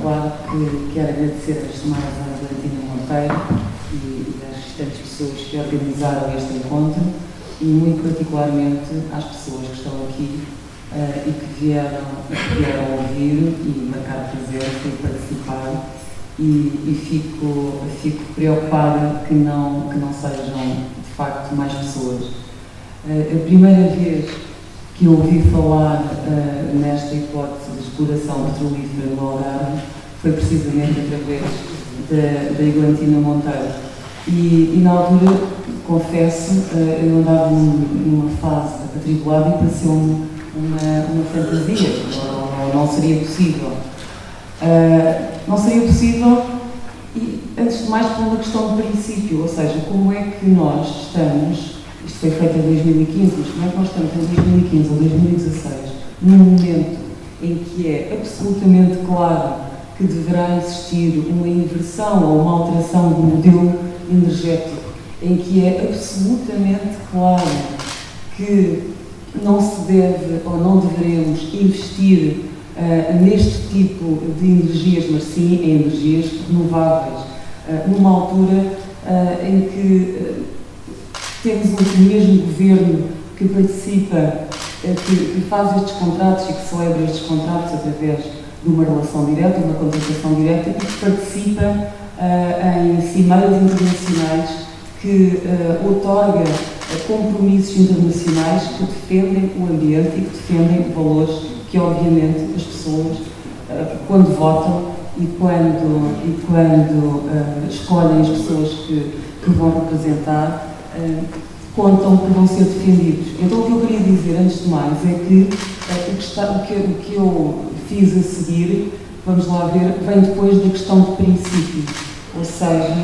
claro que quero agradecer antes de mais à Valentina Monteiro e às restantes pessoas que organizaram este encontro e muito particularmente às pessoas que estão aqui e que vieram ouvir e marcar presença e participar e fico preocupada que não sejam de facto mais pessoas. A primeira vez que eu ouvi falar nesta hipótese de exploração petrolífera no Algarve foi precisamente através da Eglantina Monteiro. E na altura, confesso, eu andava numa fase atribulada e pareceu-me uma fantasia, ou não seria possível. Não seria possível, e antes de mais por uma questão de princípio, ou seja, como é que nós estamos, isto foi feito em 2015, mas como é que nós estamos em 2015 ou 2016, num momento em que é absolutamente claro que deverá existir uma inversão ou uma alteração do modelo energético, em que é absolutamente claro que não se deve ou não deveremos investir neste tipo de energias, mas sim em energias renováveis, numa altura em que temos o mesmo governo que participa, que faz estes contratos e que celebra estes contratos através de uma relação direta, uma contratação direta, e que participa em cimeiras internacionais, que outorga compromissos internacionais que defendem o ambiente e que defendem valores que, obviamente, as pessoas, quando votam e quando escolhem as pessoas que vão representar, contam que vão ser defendidos. Então, o que eu queria dizer, antes de mais, é que o que eu fiz a seguir, vamos lá ver, vem depois da questão de princípios, ou seja,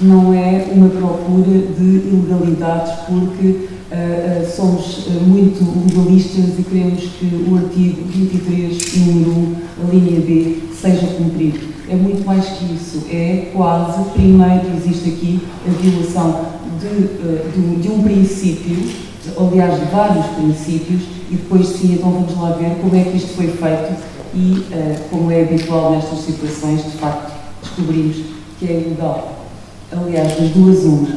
não é uma procura de ilegalidades porque somos muito legalistas e queremos que o artigo 23, número 1, a linha B, seja cumprido. É muito mais que isso, é quase, primeiro existe aqui a violação de um princípio, aliás de vários princípios, e depois sim, então vamos lá ver como é que isto foi feito e, como é habitual nestas situações, de facto descobrimos que é ilegal. Aliás, das duas uma,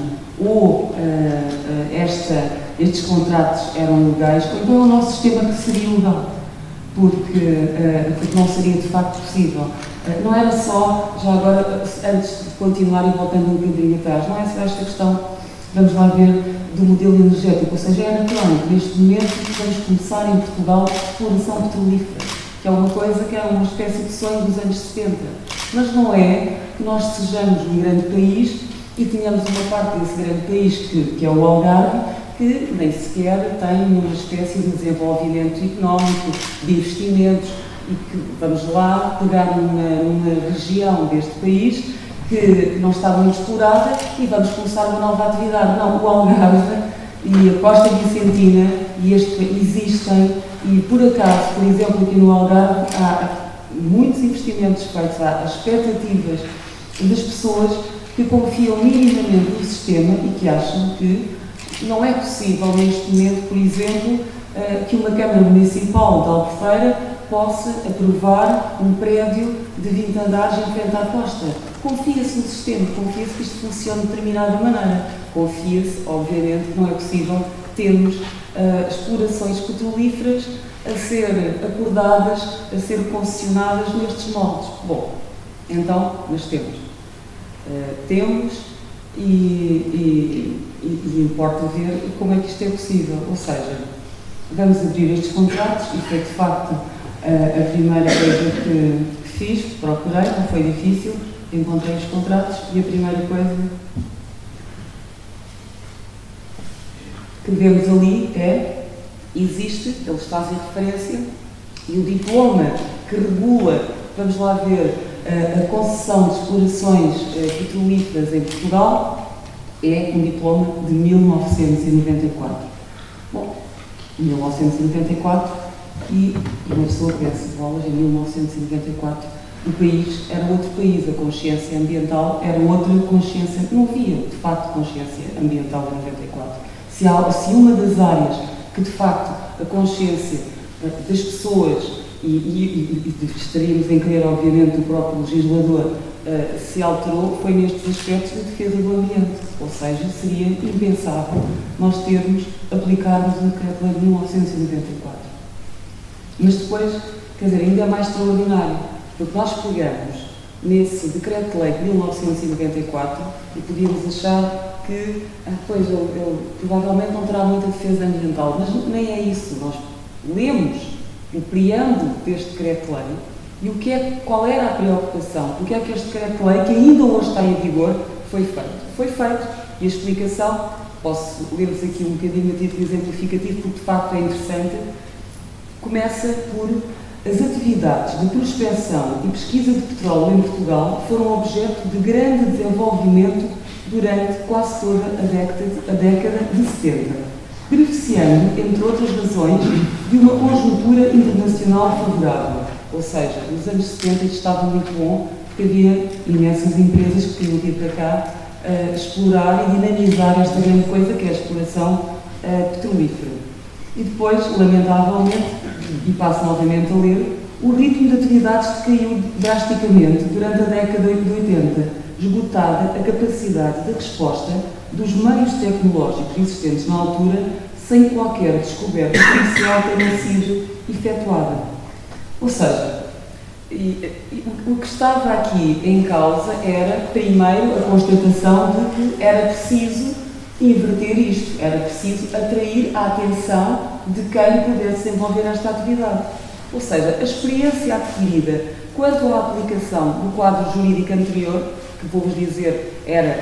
ou estes contratos eram legais, ou então é o nosso sistema que seria ilegal, porque não seria de facto possível. Não era só, já agora, antes de continuar e voltando um bocadinho atrás, não é só esta questão, vamos lá ver, do modelo energético, ou seja, é natural que neste momento vamos começar em Portugal a exploração petrolífera, que é uma coisa que é uma espécie de sonho dos anos 70. Mas não é que nós sejamos um grande país e tenhamos uma parte desse grande país, que é o Algarve, que nem sequer tem uma espécie de desenvolvimento económico, de investimentos, e que vamos lá pegar numa região deste país que não está bem explorada e vamos começar uma nova atividade. Não, o Algarve e a Costa Vicentina existem e, por acaso, por exemplo, aqui no Algarve há muitos investimentos feitos, há expectativas das pessoas que confiam minimamente no sistema e que acham que não é possível neste momento, por exemplo, que uma Câmara Municipal de Albufeira possa aprovar um prédio de 20 andares em frente à costa. Confia-se no sistema, confia-se que isto funcione de determinada maneira. Confia-se, obviamente, que não é possível termos explorações petrolíferas a ser acordadas, a ser concessionadas nestes moldes. Bom, então, mas temos e importa ver como é que isto é possível. Ou seja, vamos abrir estes contratos e foi de facto a primeira coisa que fiz, procurei, não foi difícil, encontrei os contratos e a primeira coisa que vemos ali existe, eles fazem referência, e o diploma que regula, vamos lá ver, a concessão de explorações petrolíferas em Portugal é um diploma de 1994. Bom, 1994 e uma pessoa pensa, bolas, em 1994 o país era outro país, a consciência ambiental era outra consciência, não havia de facto consciência ambiental em 94. Se uma das áreas que de facto a consciência das pessoas e estaríamos em querer, obviamente, o próprio legislador se alterou, foi nestes aspectos de defesa do ambiente, ou seja, seria impensável nós termos aplicarmos o Decreto-Lei de 1994. Mas depois, quer dizer, ainda é mais extraordinário, porque nós pegamos nesse Decreto-Lei de 1994 e podíamos achar que, pois, ele provavelmente não terá muita defesa ambiental, mas nem é isso. Nós lemos o preâmbulo deste Decreto-Lei e qual era a preocupação, porque é que este Decreto-Lei, que ainda hoje está em vigor, foi feito. Foi feito, e a explicação, posso ler-vos aqui um bocadinho a título exemplificativo, porque de facto é interessante, começa por: as atividades de prospecção e pesquisa de petróleo em Portugal foram objeto de grande desenvolvimento durante quase toda a década de 70, beneficiando, entre outras razões, de uma conjuntura internacional favorável. Ou seja, nos anos 70 isto estava muito bom, porque havia imensas empresas que tinham vir para cá explorar e dinamizar esta grande coisa que é a exploração petrolífera. E depois, lamentavelmente, e passo novamente a ler, o ritmo de atividades decaiu drasticamente durante a década de 80, esgotada a capacidade de resposta dos meios tecnológicos existentes na altura, sem qualquer descoberta comercial tenha sido efetuada. Ou seja, o que estava aqui em causa era, primeiro, a constatação de que era preciso inverter isto, era preciso atrair a atenção de quem pudesse desenvolver esta atividade. Ou seja, a experiência adquirida quanto à aplicação do quadro jurídico anterior, que vou-vos dizer era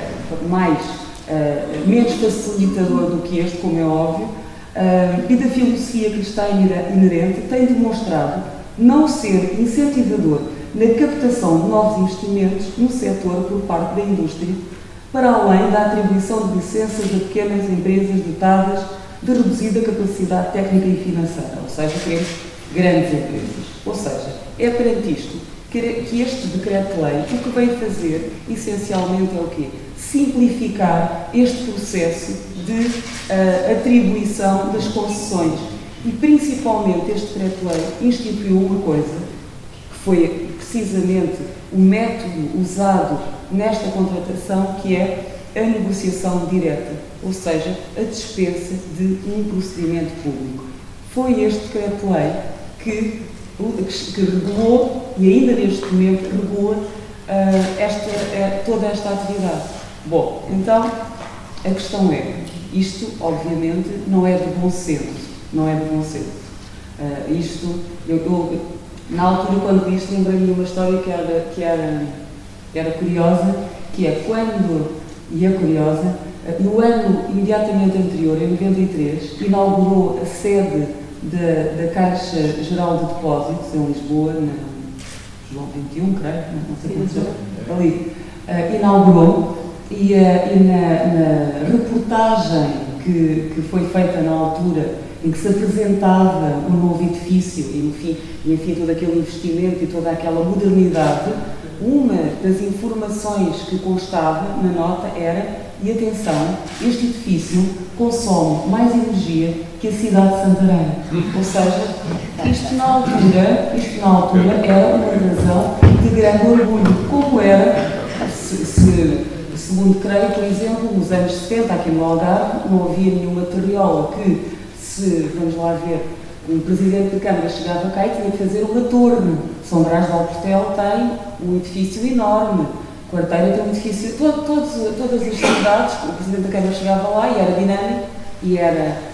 menos facilitador do que este, como é óbvio, e da filosofia que lhe está inerente, tem demonstrado não ser incentivador na captação de novos investimentos no setor por parte da indústria, para além da atribuição de licenças a pequenas empresas dotadas de reduzida capacidade técnica e financeira, ou seja, temos grandes empresas. Ou seja, é perante isto que este Decreto-Lei o que vem fazer, essencialmente, é o quê? Simplificar este processo de atribuição das concessões. E, principalmente, este Decreto-Lei instituiu uma coisa, que foi precisamente o método usado nesta contratação, que é a negociação direta, ou seja, a dispensa de um procedimento público. Foi este Decreto-Lei que regulou, e ainda neste momento regula, toda esta atividade. Bom, então, a questão é, isto, obviamente, não é de bom senso. Não é de bom senso. Na altura, quando li isto, lembrei-me de uma história que era curiosa, que é quando, e é curiosa, no ano imediatamente anterior, em 93, inaugurou a sede da Caixa Geral de Depósitos, em Lisboa, na João 21, creio, não sei como se chama, ali, inaugurou, e na reportagem que foi feita na altura, em que se apresentava um novo edifício e, enfim, todo aquele investimento e toda aquela modernidade, uma das informações que constava na nota era, e atenção, este edifício consome mais energia que a cidade de Santarém. Ou seja, isto na altura era uma razão de grande orgulho, como era, segundo creio, por exemplo, nos anos 70, aqui no Algarve, não havia nenhuma terriola que, vamos lá ver, um presidente de Câmara chegava cá e tinha que fazer uma torre. São Brás de Alportel tem um edifício enorme, Quarteira tem um edifício, todas as cidades, o presidente da Câmara chegava lá e era dinâmico, e era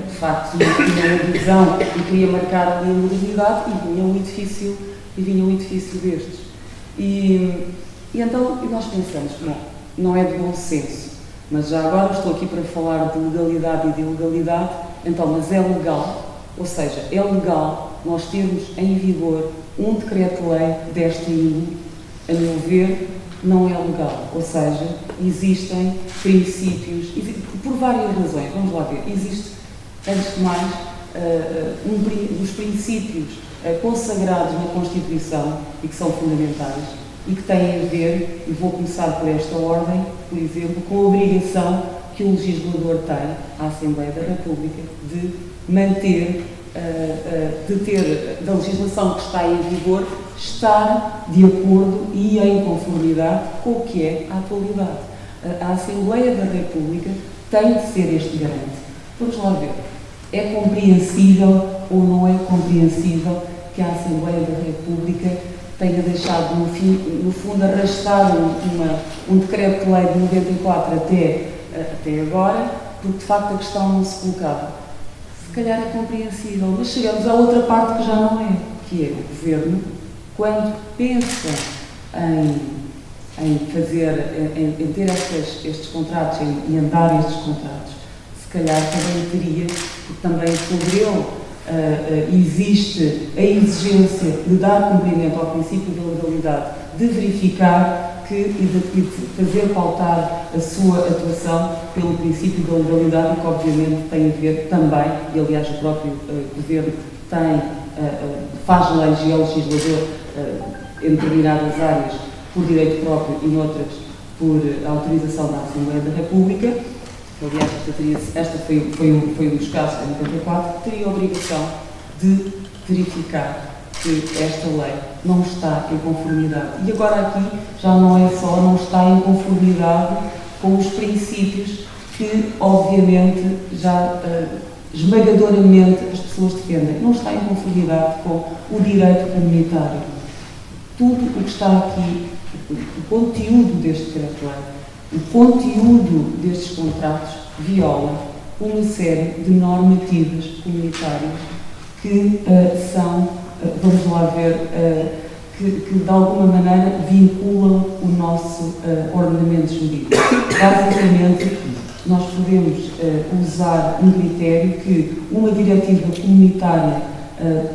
de facto, tinha uma divisão e queria marcar ali a modernidade, e vinha um edifício destes. E então nós pensamos, não é de bom senso, mas já agora estou aqui para falar de legalidade e de ilegalidade, então, mas é legal, ou seja, é legal nós termos em vigor um decreto-lei desta índole. A meu ver, não é legal, ou seja, existem princípios, por várias razões, vamos lá ver, existe, antes de mais, um dos princípios consagrados na Constituição e que são fundamentais e que têm a ver, e vou começar por esta ordem, por exemplo, com a obrigação que o legislador tem, a Assembleia da República, de manter da legislação que está em vigor estar de acordo e em conformidade com o que é a atualidade. A Assembleia da República tem de ser este garante. Vamos lá ver. É compreensível ou não é compreensível que a Assembleia da República tenha deixado, no fundo, arrastar um decreto de lei de 94 até agora, porque de facto a questão não se colocava. Se calhar é compreensível, mas chegamos à outra parte que já não é, que é o Governo, quando pensa em ter estes contratos, em andar estes contratos, se calhar também teria, porque também sobre ele existe a exigência de dar cumprimento ao princípio da legalidade, de verificar e de fazer pautar a sua atuação pelo princípio da legalidade, que obviamente tem a ver também, e aliás o próprio Governo faz leis e é legislador em determinadas áreas por direito próprio e noutras por autorização da Assembleia da República. Aliás, esta foi um dos casos, em 94, que teria a obrigação de verificar que esta lei não está em conformidade. E agora aqui já não é só não está em conformidade com os princípios que, obviamente, já esmagadoramente as pessoas defendem. Não está em conformidade com o direito comunitário. Tudo o que está aqui, o conteúdo deste decreto-lei, o conteúdo destes contratos viola uma série de normativas comunitárias que são, vamos lá ver, que de alguma maneira vinculam o nosso ordenamento jurídico. Basicamente, nós podemos usar um critério que uma diretiva comunitária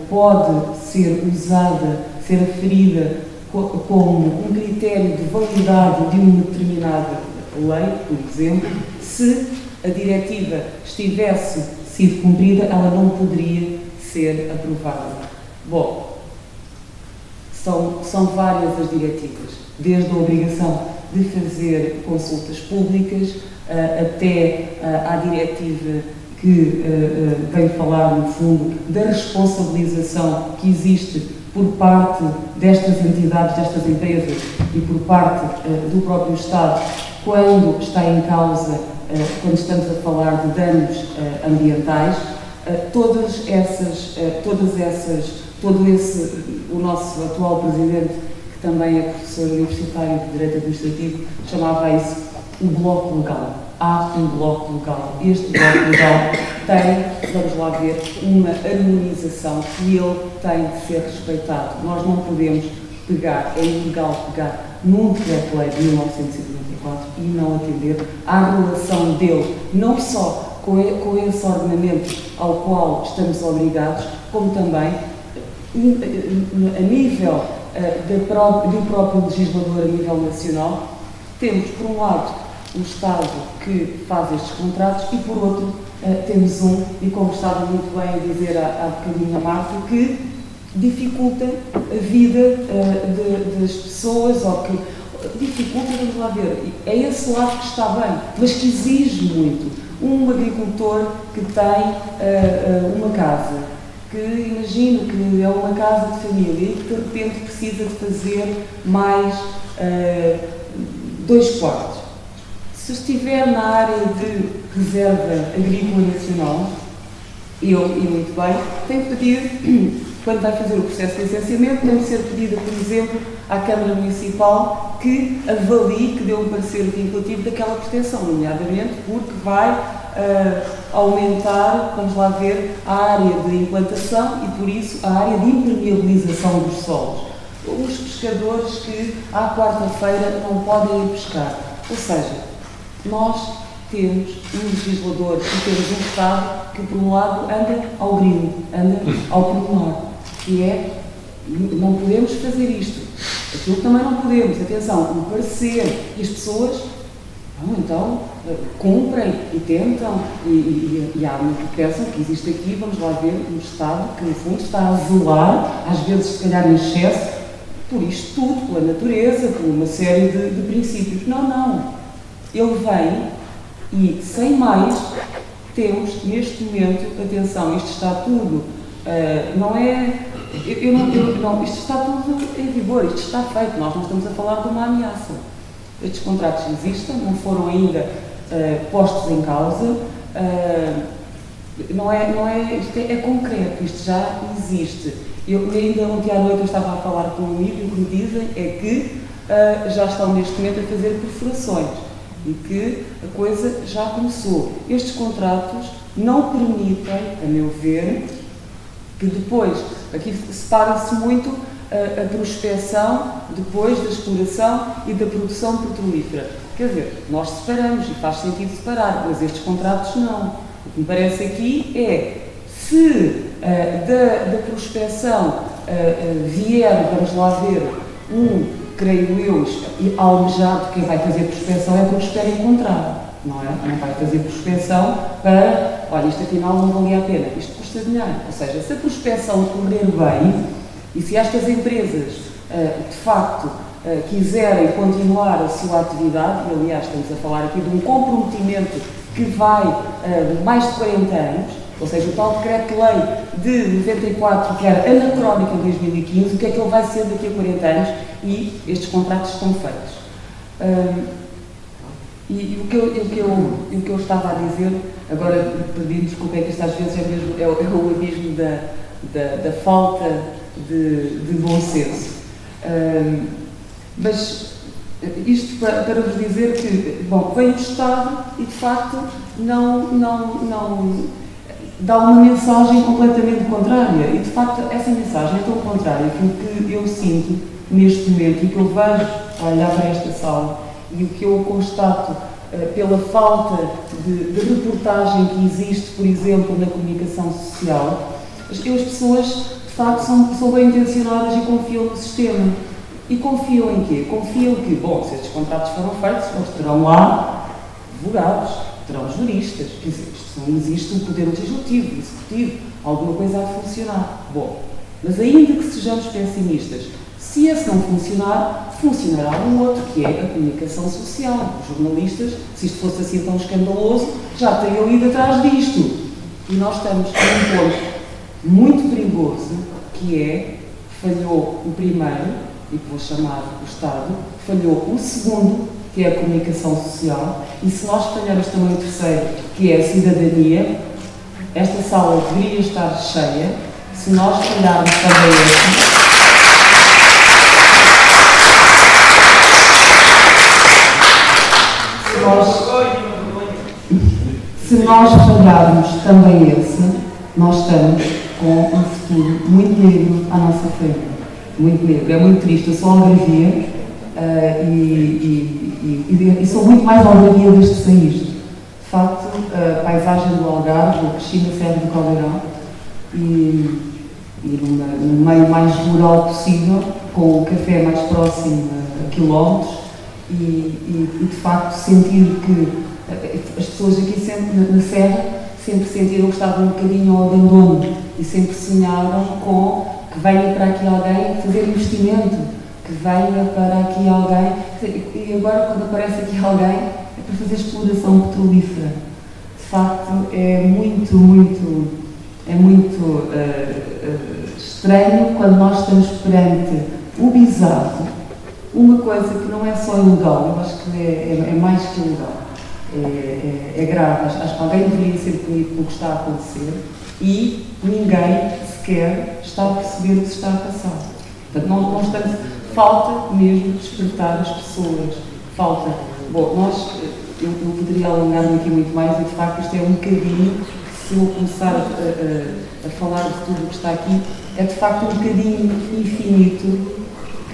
pode ser usada, ser aferida como um critério de validade de uma determinada lei, por exemplo. Se a diretiva tivesse sido cumprida, ela não poderia ser aprovada. Bom, são várias as diretivas, desde a obrigação de fazer consultas públicas até à diretiva que vem falar, no fundo, da responsabilização que existe por parte destas entidades, destas empresas e por parte do próprio Estado, quando está em causa, quando estamos a falar de danos ambientais, o nosso atual Presidente, que também é professor universitário de Direito Administrativo, chamava isso o bloco legal. Há um bloco legal. Este bloco legal tem, vamos lá ver, uma harmonização e ele tem de ser respeitado. Nós não podemos pegar, é ilegal pegar num decreto-lei de 1994 e não atender à relação dele, não só com esse ordenamento ao qual estamos obrigados, como também a nível do próprio legislador a nível nacional. Temos, por um lado, o Estado que faz estes contratos e, por outro, temos e como estava muito bem a dizer há bocadinho a Marta, que dificulta a vida das pessoas, ou que dificulta, vamos lá ver, é esse lado que está bem, mas que exige muito. Um agricultor que tem uma casa, que imagino que é uma casa de família e que de repente precisa de fazer mais 2 quartos. Se estiver na área de reserva agrícola nacional, e muito bem, tem que pedir, quando vai fazer o processo de licenciamento, tem de ser pedida, por exemplo, à Câmara Municipal que avalie, que dê um parecer vinculativo daquela pretensão, nomeadamente porque vai aumentar, vamos lá ver, a área de implantação e, por isso, a área de impermeabilização dos solos. Os pescadores que, à quarta-feira, não podem ir pescar. Ou seja, nós temos um legislador e temos um Estado que, por um lado, anda ao grilo, anda ao pormenor, que é, não podemos fazer isto, aquilo também não podemos, atenção, um parecer, e as pessoas, então, cumprem e tentam, e há muito que pensam que existe aqui, vamos lá ver, um Estado que, no fundo, está a zelar, às vezes, se calhar, em excesso, por isto tudo, pela natureza, por uma série de princípios. Não. Ele vem e, sem mais, temos neste momento, atenção, isto está tudo Não é... não, isto está tudo em vigor, isto está feito, nós não estamos a falar de uma ameaça. Estes contratos existem, não foram ainda postos em causa, isto é concreto, isto já existe. Ainda ontem à noite eu estava a falar com um amigo e o que me dizem é que já estão neste momento a fazer perfurações e que a coisa já começou. Estes contratos não permitem, a meu ver, que depois, aqui separa-se muito a prospecção depois da exploração e da produção petrolífera. Quer dizer, nós separamos e faz sentido separar, mas estes contratos não. O que me parece aqui é, se da prospecção vier, vamos lá ver, creio eu, almejado, quem vai fazer prospecção é porque espera encontrar, não é? Não vai fazer prospecção para, olha, isto afinal não valia a pena, isto custa dinheiro. Ou seja, se a prospecção correr bem e se estas empresas, de facto, quiserem continuar a sua atividade, e aliás estamos a falar aqui de um comprometimento que vai mais de 40 anos, ou seja, o tal decreto-lei de 94, que era anacrónico em 2015, o que é que ele vai ser daqui a 40 anos, e estes contratos estão feitos. E o que eu estava a dizer, agora perdi-me, desculpa, é que isto às vezes é mesmo o abismo da falta de bom senso. Mas isto para vos dizer que, bom, vem o Estado e de facto não dá uma mensagem completamente contrária. E de facto essa mensagem é tão contrária que o que eu sinto neste momento e que eu vejo a olhar para esta sala e o que eu constato pela falta de reportagem que existe, por exemplo, na comunicação social, as pessoas de facto são bem intencionadas e confiam no sistema. E confiam em quê? Confiam que, bom, se estes contratos foram feitos, eles terão lá advogados, terão juristas, quer dizer, existe um poder legislativo, executivo, alguma coisa há de funcionar. Bom, mas ainda que sejamos pessimistas, se esse não funcionar, funcionará um outro, que é a comunicação social. Os jornalistas, se isto fosse assim tão escandaloso, já teriam ido atrás disto. E nós estamos num ponto muito perigoso, que é, falhou o primeiro, e que vou chamar o Estado, falhou o segundo, que é a comunicação social, e se nós falharmos também o terceiro, que é a cidadania, esta sala deveria estar cheia. Se nós falharmos também este, se nós falharmos também esse, nós estamos com um futuro muito negro à nossa frente. Muito negro. É muito triste. Eu sou algarvia e sou muito mais algarvia desde que saíste. De facto, a paisagem do Algarve, eu cresci na Serra do Caldeirão e no meio mais rural possível, com o café mais próximo a quilómetros e de facto sentir que as pessoas aqui sempre na Serra sempre sentiram que estavam um bocadinho ao abandono e sempre sonharam com que venha para aqui alguém fazer investimento, que venha para aqui alguém, e agora quando aparece aqui alguém é para fazer exploração petrolífera. De facto é muito estranho quando nós estamos perante o bizarro, uma coisa que não é só ilegal, eu acho que é mais que ilegal, é grave, acho que alguém deveria ser punido pelo que está a acontecer e ninguém sequer está a perceber o que se está a passar. Portanto, não estamos, falta mesmo despertar as pessoas, falta. Bom, eu poderia alongar-me aqui muito mais e de facto isto é um bocadinho, se eu começar a falar de tudo o que está aqui, é de facto um bocadinho infinito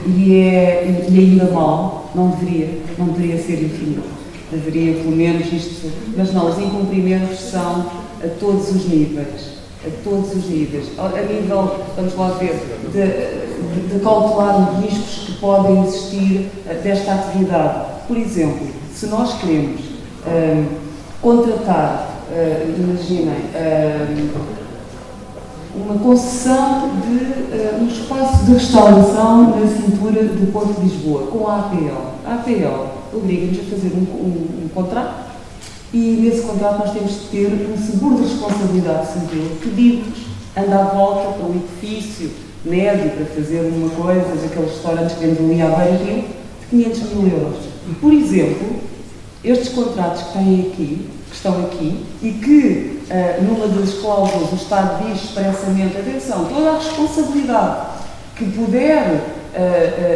e ainda mal, não deveria ser infinito. Deveria pelo menos isto, mas não, os incumprimentos são a todos os níveis. A todos os níveis. A nível, vamos lá ver, de calcular os riscos que podem existir desta atividade. Por exemplo, se nós queremos contratar, imaginem, uma concessão de um espaço de restauração na cintura do Porto de Lisboa, com a APL. A APL obriga-nos a fazer um contrato e nesse contrato nós temos de ter um seguro de responsabilidade civil que diz anda à volta para um edifício médio para fazer uma coisa, aqueles restaurantes que vemos ali à beira-rio, de 500 mil euros. Por exemplo, estes contratos que estão aqui, e que numa das cláusulas o Estado diz expressamente, atenção, toda a responsabilidade que puder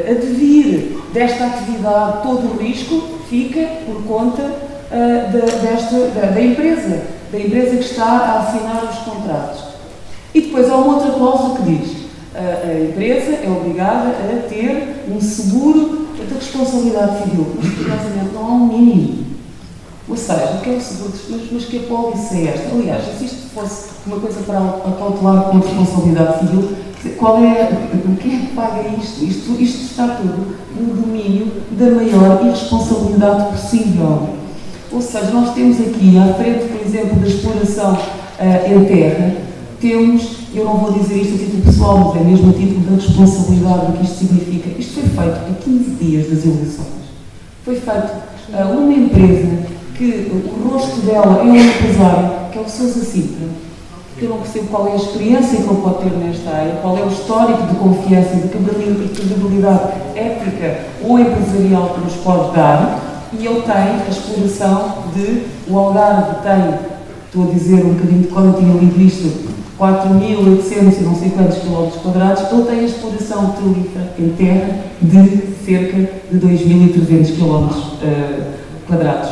advir desta atividade, todo o risco, fica por conta da empresa que está a assinar os contratos. E depois há uma outra cláusula que diz: a empresa é obrigada a ter um seguro de responsabilidade civil. Mas, curiosamente, não há um mínimo. Ou seja, o que é o seguro? Mas que apólice é esta? Aliás, se isto fosse uma coisa para acautelar com responsabilidade civil, quem é que paga isto? Isto está tudo no domínio da maior irresponsabilidade possível. Ou seja, nós temos aqui, à frente, por exemplo, da exploração em terra, temos, eu não vou dizer isto a título pessoal, mas é mesmo a título da responsabilidade do que isto significa. Isto foi feito a 15 dias das eleições. Foi feito uma empresa que o rosto dela é um empresário, que é o Sousa Sintra, que eu não percebo qual é a experiência que ele pode ter nesta área, qual é o histórico de confiança e de credibilidade ética ou empresarial que nos pode dar, e ele tem a exploração de, o Algarve tem, estou a dizer um bocadinho de quando eu tinha lido isto, 4.800 e não sei quantos quilómetros quadrados, ele tem a exploração petrolífera em terra de cerca de 2.300 quilómetros quadrados.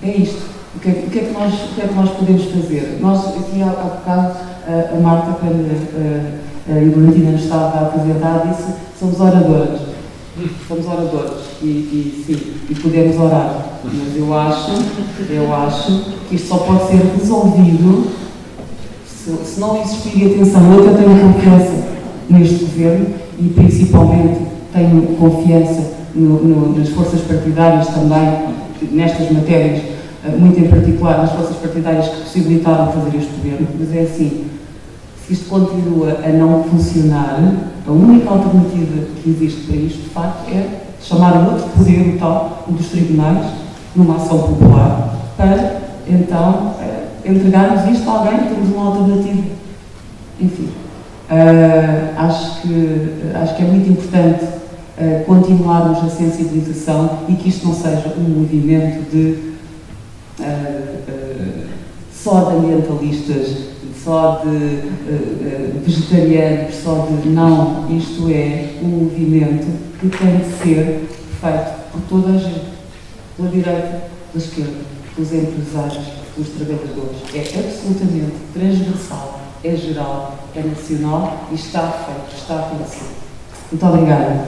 É isto. O que é que nós podemos fazer? Nós, aqui há bocado, a Marta, quando a Valentina nos estava a apresentar, disse: somos oradoras. Somos oradoras e podemos orar. Mas eu acho que isto só pode ser resolvido se não existir, e atenção, eu tenho confiança neste governo e principalmente tenho confiança nas forças partidárias também, nestas matérias, muito em particular nas forças partidárias que possibilitaram fazer este governo, mas é assim, se isto continua a não funcionar, a única alternativa que existe para isto, de facto, é chamar um outro poder, o tal, o dos tribunais, numa ação popular, para, então, entregarmos isto a alguém, temos uma alternativa. Enfim, acho que é muito importante continuarmos a sensibilização e que isto não seja um movimento de só de ambientalistas, só de vegetarianos, só de... Não, isto é um movimento que tem de ser feito por toda a gente, pela direita, pela esquerda, pelos empresários, pelos trabalhadores. É absolutamente transversal, é geral, é nacional e está feito, está a acontecer. Muito obrigada.